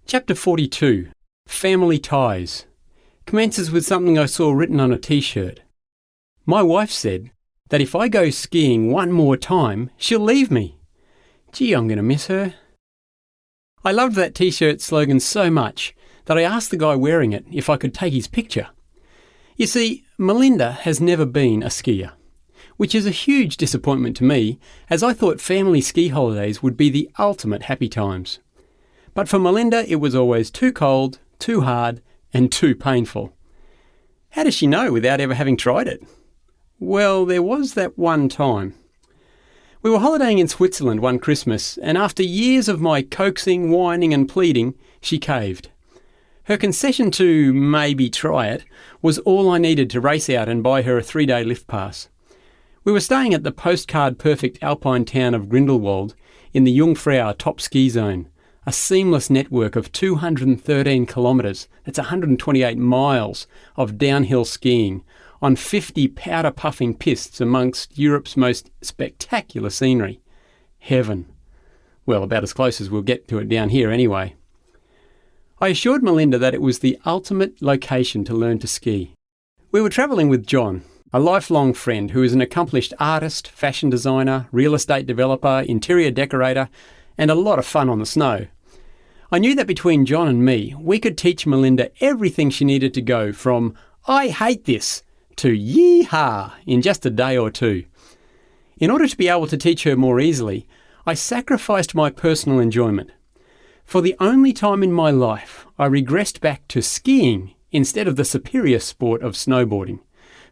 Chapter 42, Family Ties, commences with something I saw written on a t-shirt. My wife said that if I go skiing one more time, she'll leave me. Gee, I'm going to miss her. I loved that t-shirt slogan so much that I asked the guy wearing it if I could take his picture. You see, Melinda has never been a skier, which is a huge disappointment to me, as I thought family ski holidays would be the ultimate happy times. But for Melinda, it was always too cold, too hard, and too painful. How does she know without ever having tried it? Well, there was that one time. We were holidaying in Switzerland one Christmas, and after years of my coaxing, whining and pleading, she caved. Her concession to maybe try it was all I needed to race out and buy her a 3-day lift pass. We were staying at the postcard-perfect alpine town of Grindelwald in the Jungfrau top ski zone, a seamless network of 213 kilometres, that's 128 miles of downhill skiing on 50 powder-puffing pistes amongst Europe's most spectacular scenery. Heaven. Well, about as close as we'll get to it down here anyway. I assured Melinda that it was the ultimate location to learn to ski. We were travelling with John, a lifelong friend who is an accomplished artist, fashion designer, real estate developer, interior decorator, and a lot of fun on the snow. I knew that between John and me, we could teach Melinda everything she needed to go from "I hate this" to "yee-haw" in just a day or two. In order to be able to teach her more easily, I sacrificed my personal enjoyment. For the only time in my life, I regressed back to skiing instead of the superior sport of snowboarding.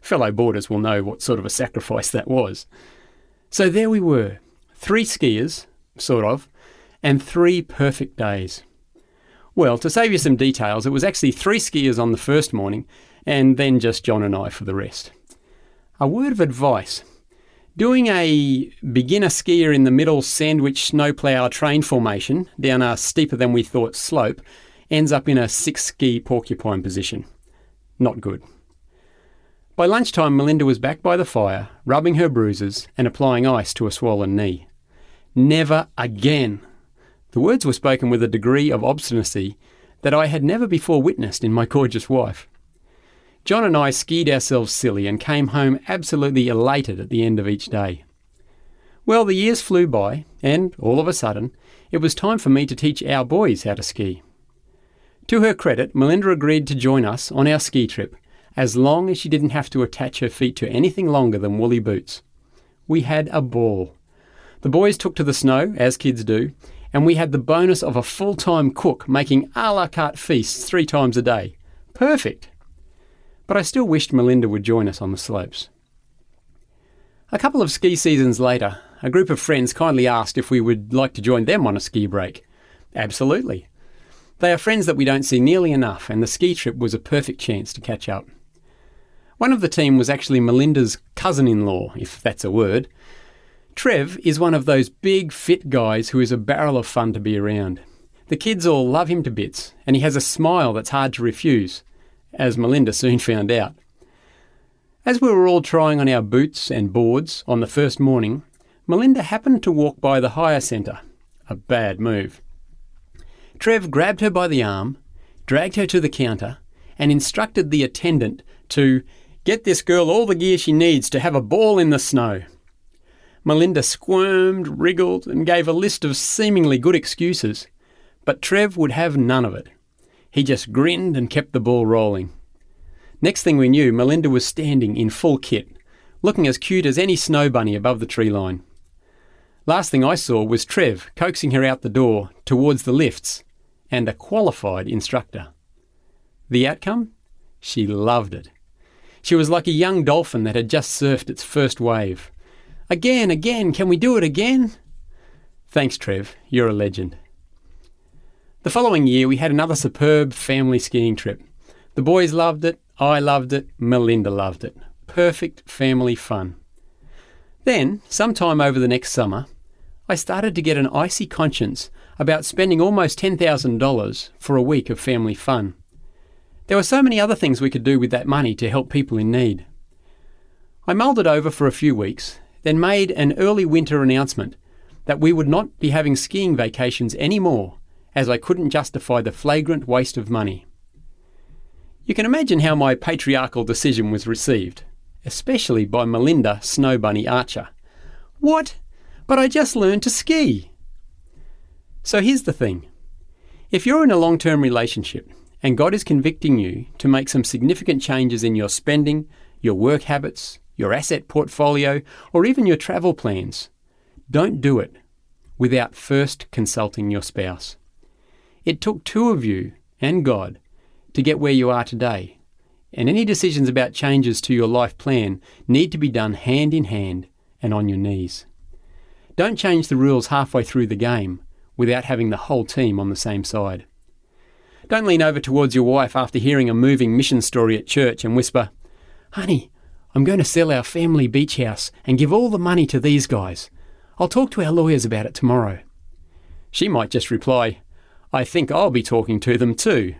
Fellow boarders will know what sort of a sacrifice that was. So there we were, 3 skiers, sort of, and 3 perfect days. Well, to save you some details, it was actually 3 skiers on the first morning, and then just John and I for the rest. A word of advice. Doing a beginner skier in the middle sandwich snowplough train formation down a steeper than we thought slope ends up in a 6-ski porcupine position. Not good. By lunchtime, Melinda was back by the fire, rubbing her bruises and applying ice to a swollen knee. Never again. The words were spoken with a degree of obstinacy that I had never before witnessed in my gorgeous wife. John and I skied ourselves silly and came home absolutely elated at the end of each day. Well, the years flew by, and all of a sudden, it was time for me to teach our boys how to ski. To her credit, Melinda agreed to join us on our ski trip, as long as she didn't have to attach her feet to anything longer than woolly boots. We had a ball. The boys took to the snow, as kids do, and we had the bonus of a full-time cook making a la carte feasts 3 times a day. Perfect! But I still wished Melinda would join us on the slopes. A couple of ski seasons later, a group of friends kindly asked if we would like to join them on a ski break. Absolutely. They are friends that we don't see nearly enough, and the ski trip was a perfect chance to catch up. One of the team was actually Melinda's cousin-in-law, if that's a word. Trev is one of those big, fit guys who is a barrel of fun to be around. The kids all love him to bits, and he has a smile that's hard to refuse, as Melinda soon found out. As we were all trying on our boots and boards on the first morning, Melinda happened to walk by the hire centre. A bad move. Trev grabbed her by the arm, dragged her to the counter, and instructed the attendant to get this girl all the gear she needs to have a ball in the snow. Melinda squirmed, wriggled, and gave a list of seemingly good excuses, but Trev would have none of it. He just grinned and kept the ball rolling. Next thing we knew, Melinda was standing in full kit, looking as cute as any snow bunny above the tree line. Last thing I saw was Trev coaxing her out the door towards the lifts, and a qualified instructor. The outcome? She loved it. She was like a young dolphin that had just surfed its first wave. Again, can we do it again? Thanks, Trev. You're a legend. The following year, we had another superb family skiing trip. The boys loved it, I loved it, Melinda loved it. Perfect family fun. Then, sometime over the next summer, I started to get an icy conscience about spending almost $10,000 for a week of family fun. There were so many other things we could do with that money to help people in need. I mulled it over for a few weeks, then made an early winter announcement that we would not be having skiing vacations anymore, as I couldn't justify the flagrant waste of money. You can imagine how my patriarchal decision was received, especially by Melinda Snow Bunny Archer. What? But I just learned to ski. So here's the thing. If you're in a long-term relationship and God is convicting you to make some significant changes in your spending, your work habits, your asset portfolio, or even your travel plans, don't do it without first consulting your spouse. It took two of you and God to get where you are today, and any decisions about changes to your life plan need to be done hand in hand and on your knees. Don't change the rules halfway through the game without having the whole team on the same side. Don't lean over towards your wife after hearing a moving mission story at church and whisper, "Honey, I'm going to sell our family beach house and give all the money to these guys. I'll talk to our lawyers about it tomorrow." She might just reply, "I think I'll be talking to them too."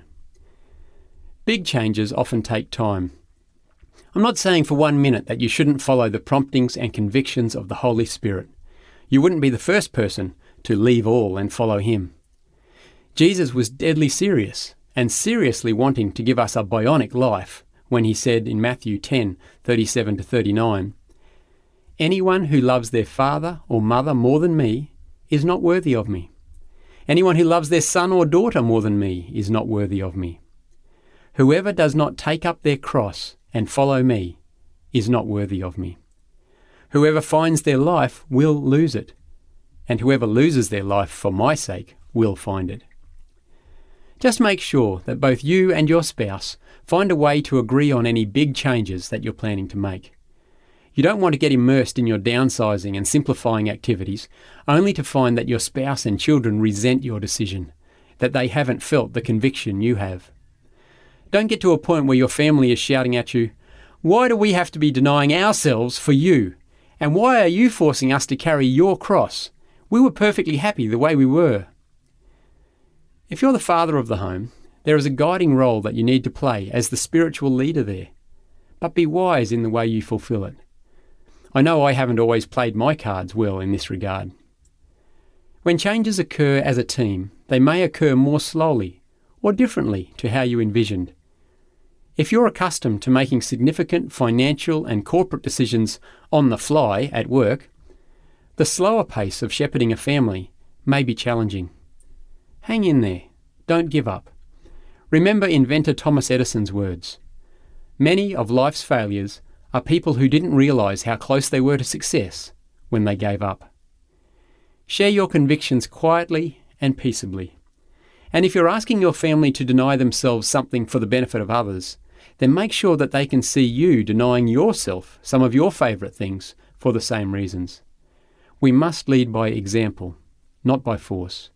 Big changes often take time. I'm not saying for 1 minute that you shouldn't follow the promptings and convictions of the Holy Spirit. You wouldn't be the first person to leave all and follow him. Jesus was deadly serious and seriously wanting to give us a bionic life when he said in Matthew 10:37-39, "Anyone who loves their father or mother more than me is not worthy of me. Anyone who loves their son or daughter more than me is not worthy of me. Whoever does not take up their cross and follow me is not worthy of me. Whoever finds their life will lose it, and whoever loses their life for my sake will find it." Just make sure that both you and your spouse find a way to agree on any big changes that you're planning to make. You don't want to get immersed in your downsizing and simplifying activities only to find that your spouse and children resent your decision, that they haven't felt the conviction you have. Don't get to a point where your family is shouting at you, "Why do we have to be denying ourselves for you? And why are you forcing us to carry your cross? We were perfectly happy the way we were." If you're the father of the home, there is a guiding role that you need to play as the spiritual leader there. But be wise in the way you fulfill it. I know I haven't always played my cards well in this regard. When changes occur as a team, they may occur more slowly or differently to how you envisioned. If you're accustomed to making significant financial and corporate decisions on the fly at work, the slower pace of shepherding a family may be challenging. Hang in there. Don't give up. Remember inventor Thomas Edison's words. Many of life's failures are people who didn't realise how close they were to success when they gave up. Share your convictions quietly and peaceably. And if you're asking your family to deny themselves something for the benefit of others, then make sure that they can see you denying yourself some of your favourite things for the same reasons. We must lead by example, not by force.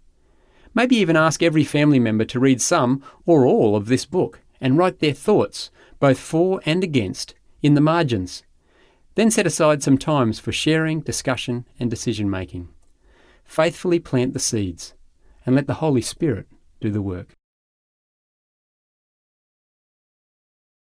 Maybe even ask every family member to read some or all of this book and write their thoughts, both for and against, in the margins. Then set aside some times for sharing, discussion and decision-making. Faithfully plant the seeds and let the Holy Spirit do the work.